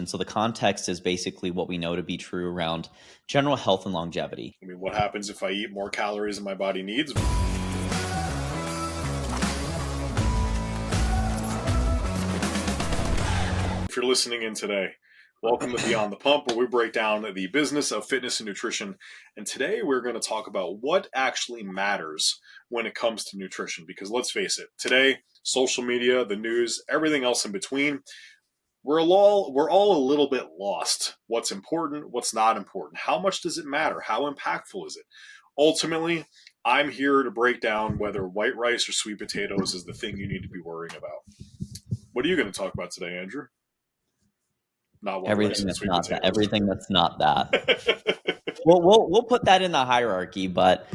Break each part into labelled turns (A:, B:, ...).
A: And so the context is basically what we know to be true around general health and longevity.
B: I mean, what happens if I eat more calories than my body needs? If you're listening in today, welcome to Beyond the Pump, where we break down the business of fitness and nutrition. And today we're going to talk about what actually matters when it comes to nutrition. Because let's face it, today, social media, the news, everything else in between, we're all a little bit lost. What's important? What's not important? How much does it matter? How impactful is it? Ultimately, I'm here to break down whether white rice or sweet potatoes is the thing you need to be worrying about. What are you going to talk about today, Andrew? Not white rice
A: Everything
B: and
A: that's
B: sweet
A: not that.
B: potatoes.
A: Everything that's not that. We'll put that in the hierarchy, but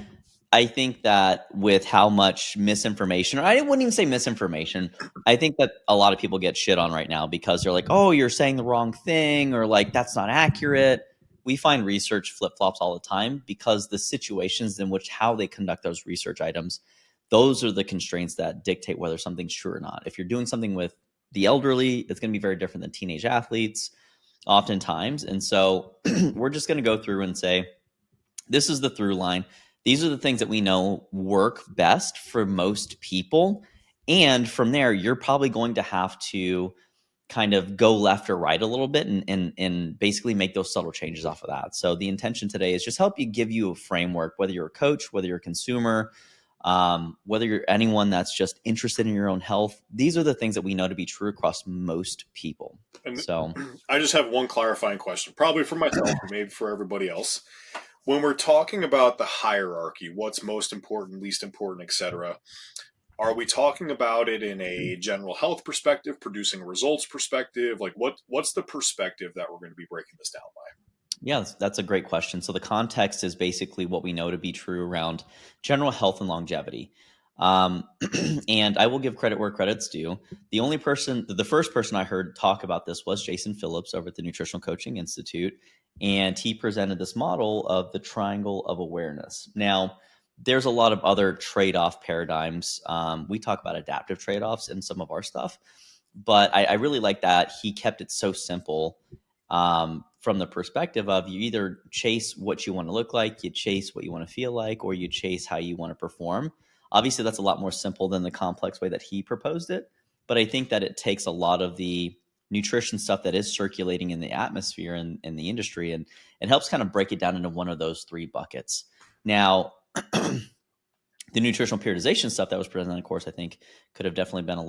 A: I think that with how much misinformation, or I wouldn't even say misinformation, I think that a lot of people get shit on right now because they're like, oh, you're saying the wrong thing, or like, that's not accurate. We find research flip-flops all the time because the situations in which how they conduct those research items, those are the constraints that dictate whether something's true or not. If you're doing something with the elderly, it's going to be very different than teenage athletes oftentimes. And so we're just going to go through and say, this is the through line. These are the things that we know work best for most people. And from there, you're probably going to have to kind of go left or right a little bit and basically make those subtle changes off of that. So the intention today is just help you, give you a framework, whether you're a coach, whether you're a consumer, whether you're anyone that's just interested in your own health. These are the things that we know to be true across most people.
B: And
A: So
B: I just have one clarifying question, probably for myself, or maybe for everybody else. When we're talking about the hierarchy, what's most important, least important, etc., are we talking about it in a general health perspective, producing results perspective? Like what's the perspective that we're going to be breaking this down by?
A: yeah, that's a great question. So the context is basically what we know to be true around general health and longevity. And I will give credit where credit's due. The first person I heard talk about this was Jason Phillips over at the Nutritional Coaching Institute. And he presented this model of the triangle of awareness. Now, there's a lot of other trade-off paradigms. We talk about adaptive trade-offs in some of our stuff, but I really like that he kept it so simple, from the perspective of you either chase what you want to look like, you chase what you want to feel like, or you chase how you want to perform. Obviously, that's a lot more simple than the complex way that he proposed it. But I think that it takes a lot of the nutrition stuff that is circulating in the atmosphere and in the industry, and it helps kind of break it down into one of those three buckets. Now, the nutritional periodization stuff that was presented, of course, I think could have definitely been a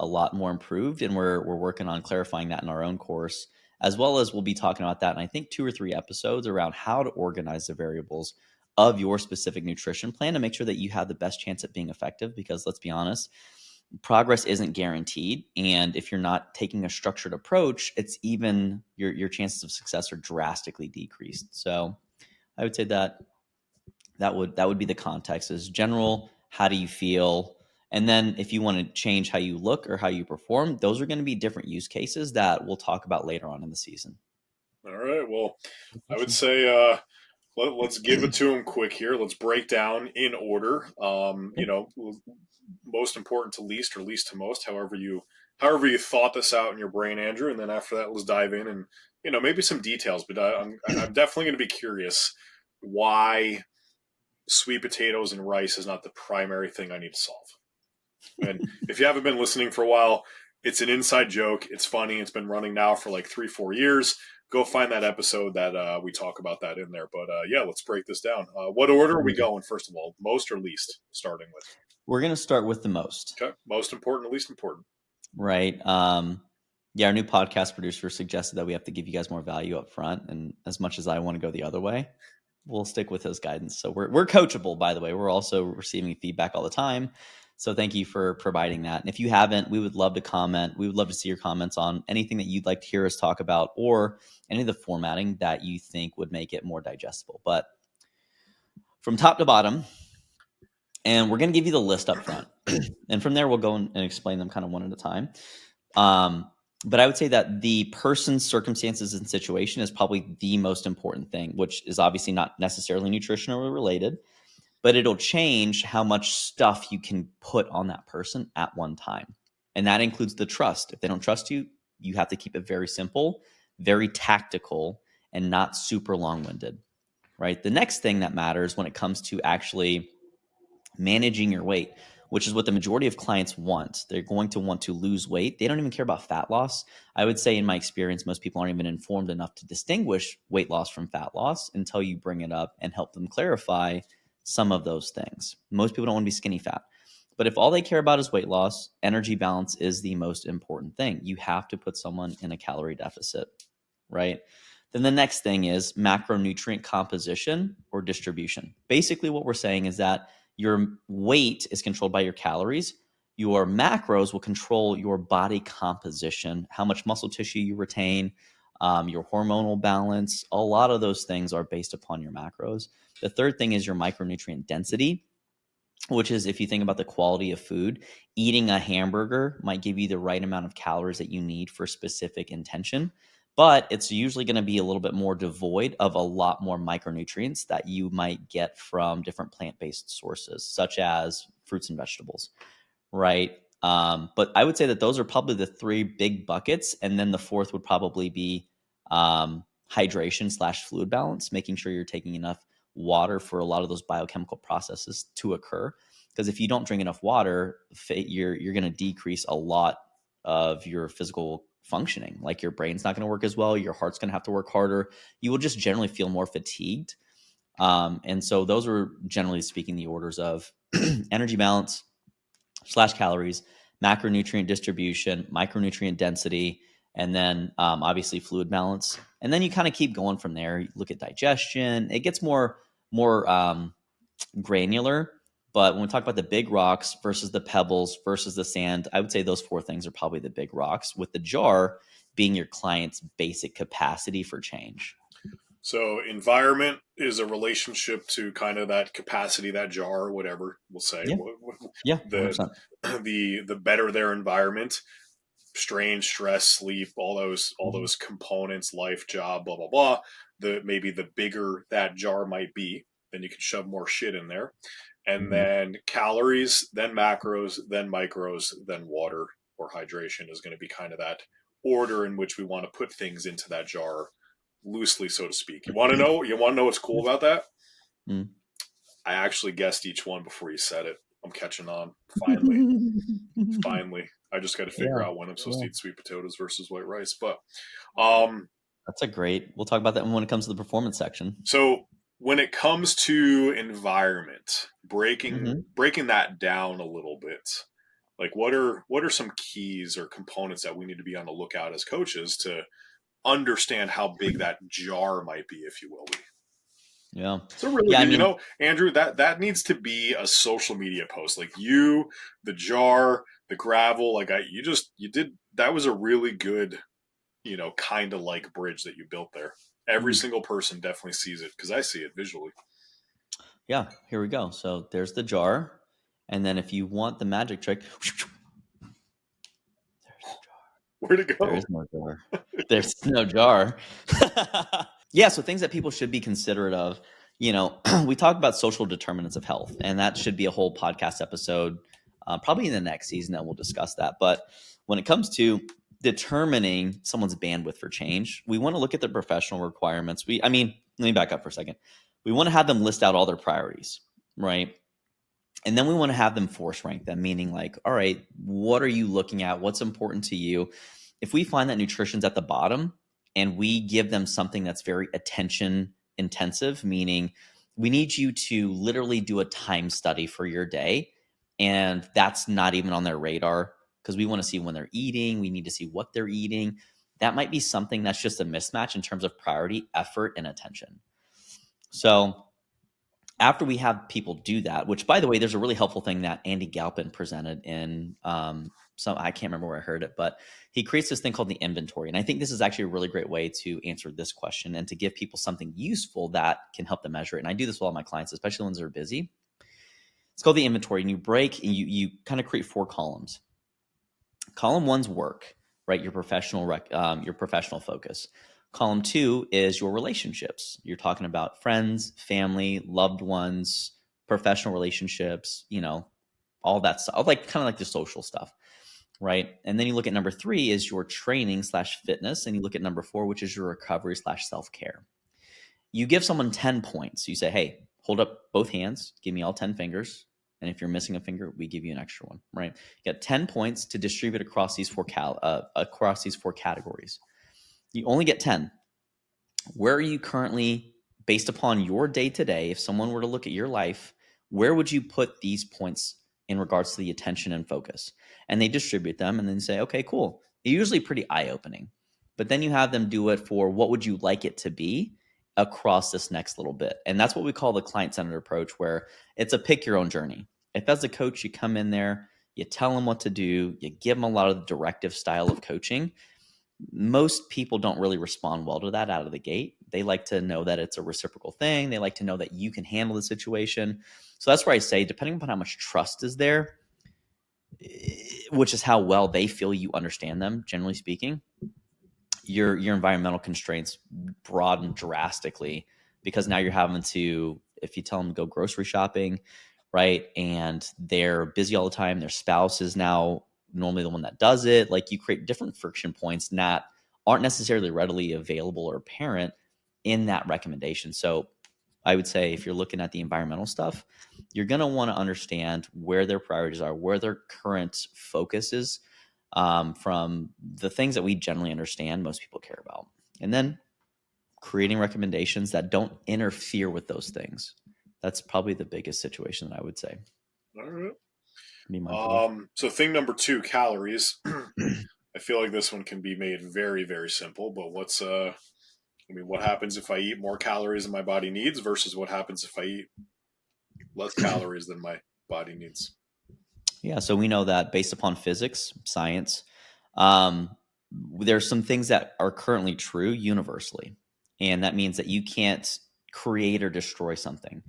A: lot more improved, and we're working on clarifying that in our own course, as well as we'll be talking about that in I think 2 or 3 episodes around how to organize the variables of your specific nutrition plan to make sure that you have the best chance at being effective. Because let's be honest, progress isn't guaranteed, and if you're not taking a structured approach, it's even your chances of success are drastically decreased. So I would say that would be the context, is general, how do you feel? And then if you want to change how you look or how you perform, those are going to be different use cases that we'll talk about later on in the season.
B: All right. Well, I would say let's give it to them quick here. Let's break down in order. Most important to least, or least to most, however you thought this out in your brain, Andrew. And then after that, let's dive in and maybe some details. But I'm definitely going to be curious why sweet potatoes and rice is not the primary thing I need to solve. And if you haven't been listening for a while, it's an inside joke. It's funny. It's been running now for like 3-4 years. Go find that episode that we talk about that in there. But yeah, let's break this down. What order are we going, first of all? Most or least, starting with?
A: We're going to start with the most.
B: Okay. Most important, least important.
A: Right. Yeah, our new podcast producer suggested that we have to give you guys more value up front. And as much as I want to go the other way, we'll stick with his guidance. So we're coachable, by the way. We're also receiving feedback all the time. So thank you for providing that. And if you haven't, we would love to comment. We would love to see your comments on anything that you'd like to hear us talk about, or any of the formatting that you think would make it more digestible. But from top to bottom, and we're going to give you the list up front. And from there, we'll go and explain them kind of one at a time. But I would say that the person's circumstances and situation is probably the most important thing, which is obviously not necessarily nutritionally related, but it'll change how much stuff you can put on that person at one time. And that includes the trust. If they don't trust you, you have to keep it very simple, very tactical and not super long-winded, right? The next thing that matters when it comes to actually managing your weight, which is what the majority of clients want. They're going to want to lose weight. They don't even care about fat loss. I would say, in my experience, most people aren't even informed enough to distinguish weight loss from fat loss until you bring it up and help them clarify some of those things. Most people don't want to be skinny fat. But if all they care about is weight loss, energy balance is the most important thing. You have to put someone in a calorie deficit, right? Then the next thing is macronutrient composition or distribution. Basically, what we're saying is that your weight is controlled by your calories. Your macros will control your body composition, how much muscle tissue you retain, your hormonal balance. A lot of those things are based upon your macros. The third thing is your micronutrient density, which is, if you think about the quality of food, eating a hamburger might give you the right amount of calories that you need for specific intention, but it's usually going to be a little bit more devoid of a lot more micronutrients that you might get from different plant-based sources, such as fruits and vegetables, right? But I would say that those are probably the three big buckets. And then the fourth would probably be hydration slash fluid balance, making sure you're taking enough water for a lot of those biochemical processes to occur. Because if you don't drink enough water, you're going to decrease a lot of your physical functioning. Like your brain's not going to work as well. Your heart's going to have to work harder. You will just generally feel more fatigued. And so those are, generally speaking, the orders of energy balance slash calories, macronutrient distribution, micronutrient density, and then obviously fluid balance. And then you kind of keep going from there. You look at digestion. It gets more granular. But when we talk about the big rocks versus the pebbles versus the sand, I would say those four things are probably the big rocks, with the jar being your client's basic capacity for change.
B: So environment is a relationship to kind of that capacity, that jar, or whatever we'll say.
A: Yeah. Yeah.
B: The
A: 100%.
B: the better their environment, strain, stress, sleep, all those components, life, job, blah blah blah. Maybe the bigger that jar might be, then you can shove more shit in there. And
A: Mm-hmm.
B: then calories, then macros, then micros, then water or hydration is going to be kind of that order in which we want to put things into that jar, loosely, so to speak. You want to know? You want to know what's cool about that?
A: Mm.
B: I actually guessed each one before you said it. I'm catching on. Finally, finally. I just got to figure
A: Yeah.
B: out when I'm supposed
A: Yeah.
B: to eat sweet potatoes versus white rice. But um,
A: That's a great. We'll talk about that when it comes to the performance section.
B: so when it comes to environment,
A: Mm-hmm.
B: breaking that down a little bit, like what are some keys or components that we need to be on the lookout as coaches to understand how big that jar might be, if you will be.
A: Yeah.
B: So really,
A: Yeah. I
B: you
A: mean,
B: know, Andrew, that needs to be a social media post. Like you, the jar, the gravel, you did that was a really good, kind of like bridge that you built there. Every
A: mm,
B: single person definitely sees it because I see it visually.
A: yeah, here we go. So there's the jar. And then if you want the magic trick,
B: Where'd it
A: there
B: go?
A: is no jar. There's no jar. Yeah. So things that people should be considerate of, we talk about social determinants of health, and that should be a whole podcast episode, probably in the next season that we'll discuss that. But when it comes to determining someone's bandwidth for change, we want to look at the professional requirements. Let me back up for a second. We want to have them list out all their priorities, right? And then we want to have them force rank them, meaning like, all right, what are you looking at? What's important to you? If we find that nutrition's at the bottom and we give them something that's very attention intensive, meaning we need you to literally do a time study for your day, and that's not even on their radar because we want to see when they're eating. We need to see what they're eating. That might be something that's just a mismatch in terms of priority, effort, and attention. So after we have people do that, which by the way, there's a really helpful thing that Andy Galpin presented in some, I can't remember where I heard it, but he creates this thing called the inventory. And I think this is actually a really great way to answer this question and to give people something useful that can help them measure it. And I do this with all my clients, especially ones that are busy. It's called the inventory, and you break and you kind of create 4 columns. Column 1's work, right? Your professional focus. Column 2 is your relationships. You're talking about friends, family, loved ones, professional relationships, all that stuff, like kind of like the social stuff. right? And then you look at number 3 is your training slash fitness. And you look at number 4, which is your recovery slash self-care. You give someone 10 points. You say, hey, hold up both hands, give me all 10 fingers. And if you're missing a finger, we give you an extra one, right? You got 10 points to distribute across these four categories. You only get 10. Where are you currently, based upon your day to day, if someone were to look at your life, where would you put these points in regards to the attention and focus? And they distribute them and then say, okay, cool. They're usually pretty eye opening. But then you have them do it for what would you like it to be across this next little bit. And that's what we call the client centered approach, where it's a pick your own journey. If as a coach, you come in there, you tell them what to do, you give them a lot of the directive style of coaching. Most people don't really respond well to that out of the gate. They like to know that it's a reciprocal thing. They like to know that you can handle the situation. So that's where I say, depending upon how much trust is there, which is how well they feel you understand them, generally speaking, your environmental constraints broaden drastically, because now you're having to, if you tell them to go grocery shopping, right, and they're busy all the time, their spouse is now normally the one that does it, like you create different friction points that aren't necessarily readily available or apparent in that recommendation. So I would say if you're looking at the environmental stuff, you're going to want to understand where their priorities are, where their current focus is, from the things that we generally understand most people care about. And then creating recommendations that don't interfere with those things. That's probably the biggest situation that I would say.
B: All right.
A: Be mindful of.
B: So thing number 2, calories. I feel like this one can be made very, very simple, but what happens if I eat more calories than my body needs versus what happens if I eat less calories than my body needs?
A: Yeah, so we know that based upon physics, science, um, there's some things that are currently true universally. And that means that you can't create or destroy something,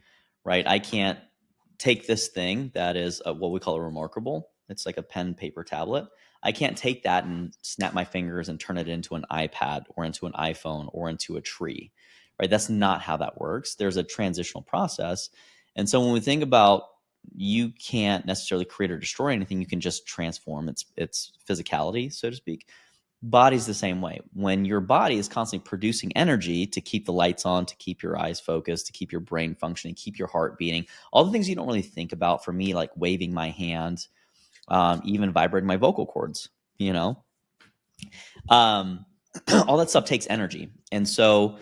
A: right? I can't take this thing that is what we call a remarkable. It's like a pen, paper, tablet. I can't take that and snap my fingers and turn it into an iPad or into an iPhone or into a tree, right? That's not how that works. There's a transitional process. And so when we think about, you can't necessarily create or destroy anything, you can just transform its physicality, so to speak. Body's the same way. When your body is constantly producing energy to keep the lights on, to keep your eyes focused, to keep your brain functioning, keep your heart beating, all the things you don't really think about, for me, like waving my hand, even vibrating my vocal cords, you know, um, all that stuff takes energy. And so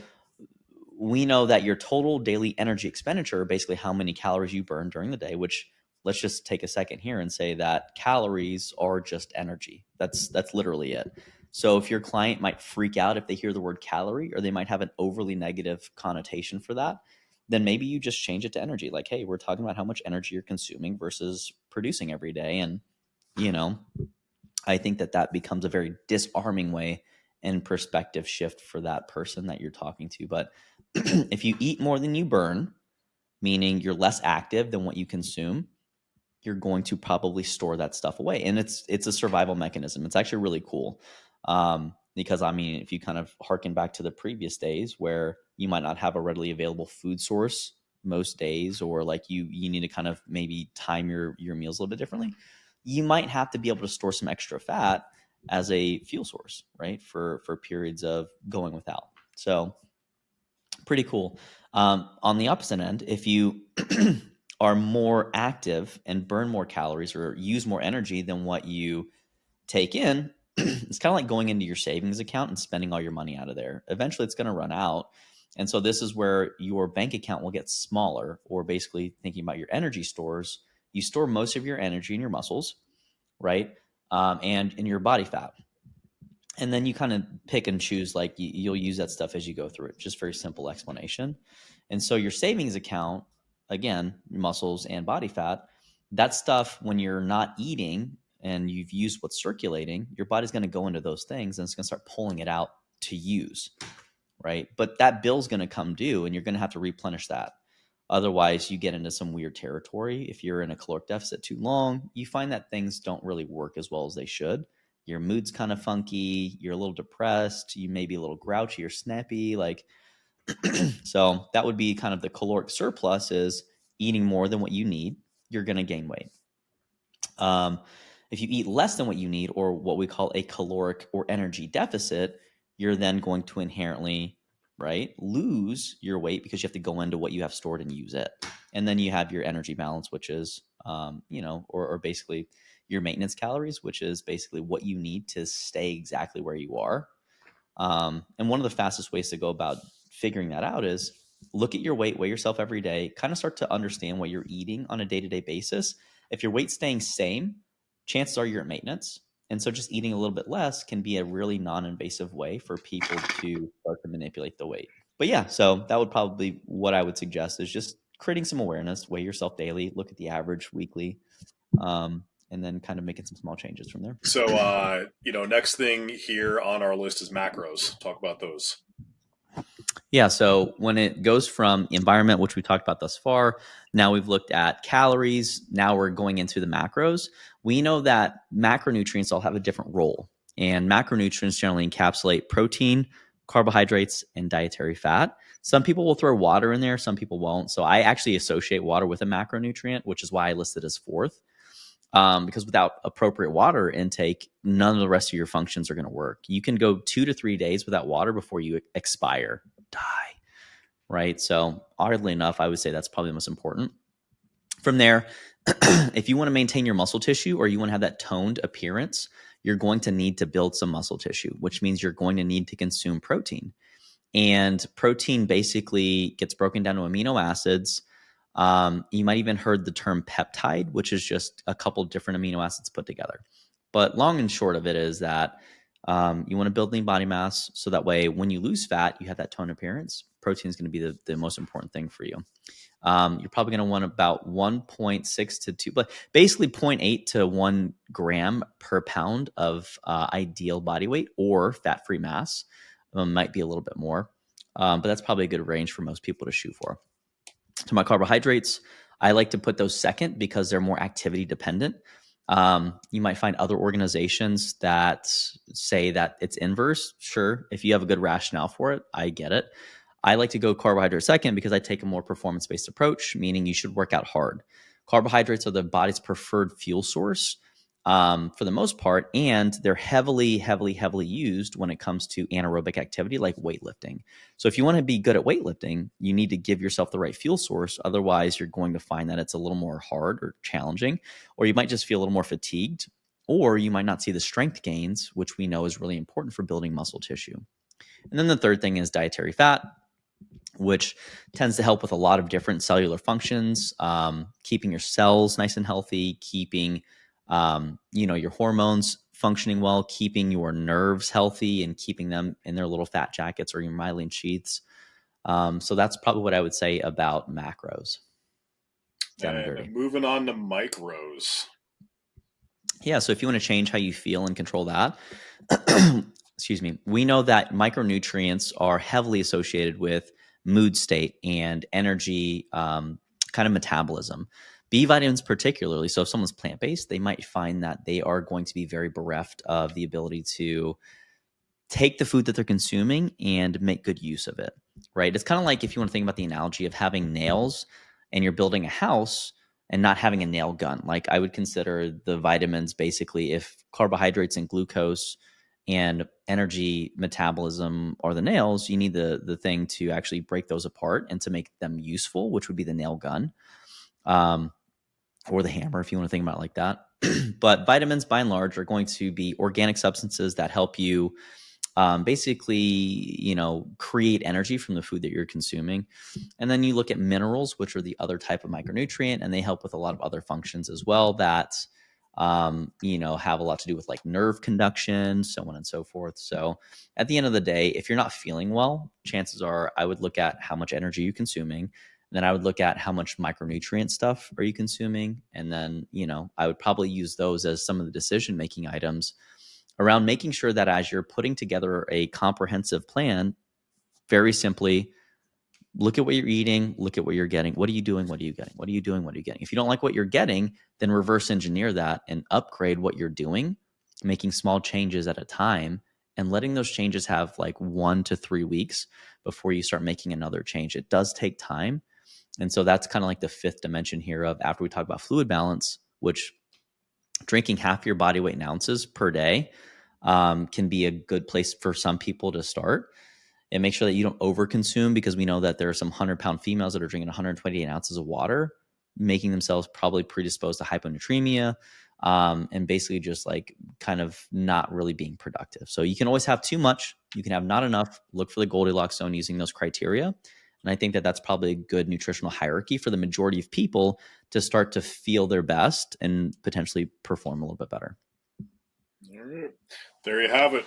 A: we know that your total daily energy expenditure, basically how many calories you burn during the day, which, let's just take a second here and say that calories are just energy. That's literally it. So if your client might freak out if they hear the word calorie, or they might have an overly negative connotation for that, then maybe you just change it to energy. Like, hey, we're talking about how much energy you're consuming versus producing every day. And, you know, I think that becomes a very disarming way and perspective shift for that person that you're talking to. But if you eat more than you burn, meaning you're less active than what you consume, you're going to probably store that stuff away. And it's a survival mechanism. It's actually really cool. Because I mean, if you kind of harken back to the previous days where you might not have a readily available food source most days, or like you need to kind of maybe time your meals a little bit differently, you might have to be able to store some extra fat as a fuel source, right? For periods of going without. So pretty cool. On the opposite end, if you are more active and burn more calories or use more energy than what you take in, it's kind of like going into your savings account and spending all your money out of there. Eventually, it's going to run out. And so, this is where your bank account will get smaller, or basically thinking about your energy stores. You store most of your energy in your muscles, right? And in your body fat. And then you kind of pick and choose, like you'll use that stuff as you go through it. Just very simple explanation. And so your savings account, again, muscles and body fat, that stuff, when you're not eating and you've used what's circulating, your body's going to go into those things and it's going to start pulling it out to use, right? But that bill's going to come due and you're going to have to replenish that. Otherwise, you get into some weird territory. If you're in a caloric deficit too long, you find that things don't really work as well as they should. Your mood's kind of funky. You're a little depressed. You may be a little grouchy or snappy. Like, so that would be kind of the caloric surplus, is eating more than what you need. You're going to gain weight. Um, If you eat less than what you need, or what we call a caloric or energy deficit, you're then going to inherently, right, lose your weight because you have to go into what you have stored and use it. And then you have your energy balance, which is, or basically your maintenance calories, which is basically what you need to stay exactly where you are. And one of the fastest ways to go about figuring that out is look at your weight, weigh yourself every day, kind of start to understand what you're eating on a day to day basis. If your weight's staying same, chances are you're at maintenance. And so just eating a little bit less can be a really non invasive way for people to start to manipulate the weight. But yeah, so that would probably be what I would suggest is just creating some awareness, weigh yourself daily, look at the average weekly, and then kind of making some small changes from there.
B: So, next thing here on our list is macros. Talk about those.
A: Yeah, so when it goes from environment, which we talked about thus far, now we've looked at calories, now we're going into the macros. We know that macronutrients all have a different role, and macronutrients generally encapsulate protein, carbohydrates, and dietary fat. Some people will throw water in there, some people won't. So I actually associate water with a macronutrient, which is why I listed as fourth. Because without appropriate water intake, none of the rest of your functions are going to work. You can go 2 to 3 days without water before you expire, die, right? So, oddly enough, I would say that's probably the most important. From there, if you want to maintain your muscle tissue or you want to have that toned appearance, you're going to need to build some muscle tissue, which means you're going to need to consume protein. And protein basically gets broken down to amino acids. You might even heard the term peptide, which is just a couple different amino acids put together. But long and short of it is that you want to build lean body mass so that way when you lose fat, you have that toned appearance. Protein is going to be the most important thing for you. You're probably going to want about 1.6 to 2, but basically 0.8 to 1 gram per pound of ideal body weight or fat-free mass. Might be a little bit more, but that's probably a good range for most people to shoot for. To my carbohydrates, I like to put those second because they're more activity dependent. You might find other organizations that say that it's inverse. Sure, if you have a good rationale for it, I get it. I like to go carbohydrate second because I take a more performance based approach, meaning you should work out hard. Carbohydrates are the body's preferred fuel source for the most part, and they're heavily, heavily, heavily used when it comes to anaerobic activity like weightlifting. So if you want to be good at weightlifting, you need to give yourself the right fuel source. Otherwise, you're going to find that it's a little more hard or challenging, or you might just feel a little more fatigued, or you might not see the strength gains, which we know is really important for building muscle tissue. And then the third thing is dietary fat, which tends to help with a lot of different cellular functions, keeping your cells nice and healthy, keeping your hormones functioning well, keeping your nerves healthy, and keeping them in their little fat jackets or your myelin sheaths. So that's probably what I would say about macros. Down and dirty.
B: And moving on to micros.
A: Yeah, so if you want to change how you feel and control that, excuse me, we know that micronutrients are heavily associated with mood state and energy kind of metabolism. B vitamins, particularly. So, if someone's plant based, they might find that they are going to be very bereft of the ability to take the food that they're consuming and make good use of it, right? It's kind of like if you want to think about the analogy of having nails and you're building a house and not having a nail gun. Like I would consider the vitamins basically if carbohydrates and glucose and energy metabolism are the nails, you need the thing to actually break those apart and to make them useful, which would be the nail gun. Or the hammer, if you want to think about it like that. But vitamins, by and large, are going to be organic substances that help you basically, create energy from the food that you're consuming. And then you look at minerals, which are the other type of micronutrient, and they help with a lot of other functions as well that, have a lot to do with like nerve conduction, so on and so forth. So at the end of the day, if you're not feeling well, chances are I would look at how much energy you're consuming. Then I would look at how much micronutrient stuff are you consuming. And then, I would probably use those as some of the decision-making items around making sure that as you're putting together a comprehensive plan, very simply, look at what you're eating, look at what you're getting. What are you doing? What are you getting? What are you doing? What are you getting? If you don't like what you're getting, then reverse engineer that and upgrade what you're doing, making small changes at a time and letting those changes have like 1 to 3 weeks before you start making another change. It does take time. And so that's kind of like the fifth dimension here of after we talk about fluid balance, which drinking half your body weight in ounces per day can be a good place for some people to start. And make sure that you don't overconsume, because we know that there are some 100-pound females that are drinking 128 ounces of water, making themselves probably predisposed to hyponatremia, and basically just like kind of not really being productive. So you can always have too much. You can have not enough. Look for the Goldilocks zone using those criteria. And I think that that's probably a good nutritional hierarchy for the majority of people to start to feel their best and potentially perform a little bit better.
B: All right. There you have it.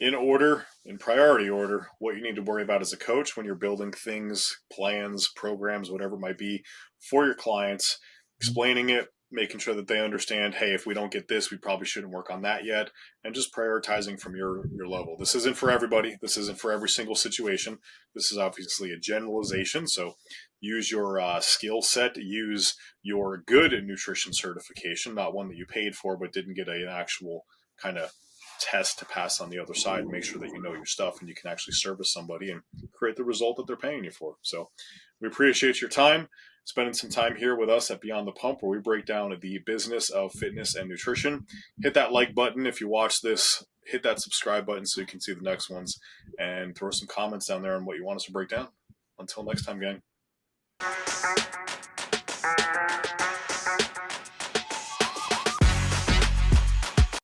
B: In order, in priority order, what you need to worry about as a coach when you're building things, plans, programs, whatever it might be for your clients, explaining it, making sure that they understand, hey, if we don't get this, we probably shouldn't work on that yet, and just prioritizing from your level. This isn't for everybody. This isn't for every single situation. This is obviously a generalization. So use your skill set, use your good nutrition certification, not one that you paid for but didn't get an actual kind of test to pass on the other side, and make sure that you know your stuff and you can actually service somebody and create the result that they're paying you for. So we appreciate your time, spending some time here with us at Beyond the Pump, where we break down the business of fitness and nutrition. Hit that like button if you watch this, hit that subscribe button so you can see the next ones, and throw some comments down there on what you want us to break down. Until next time, gang.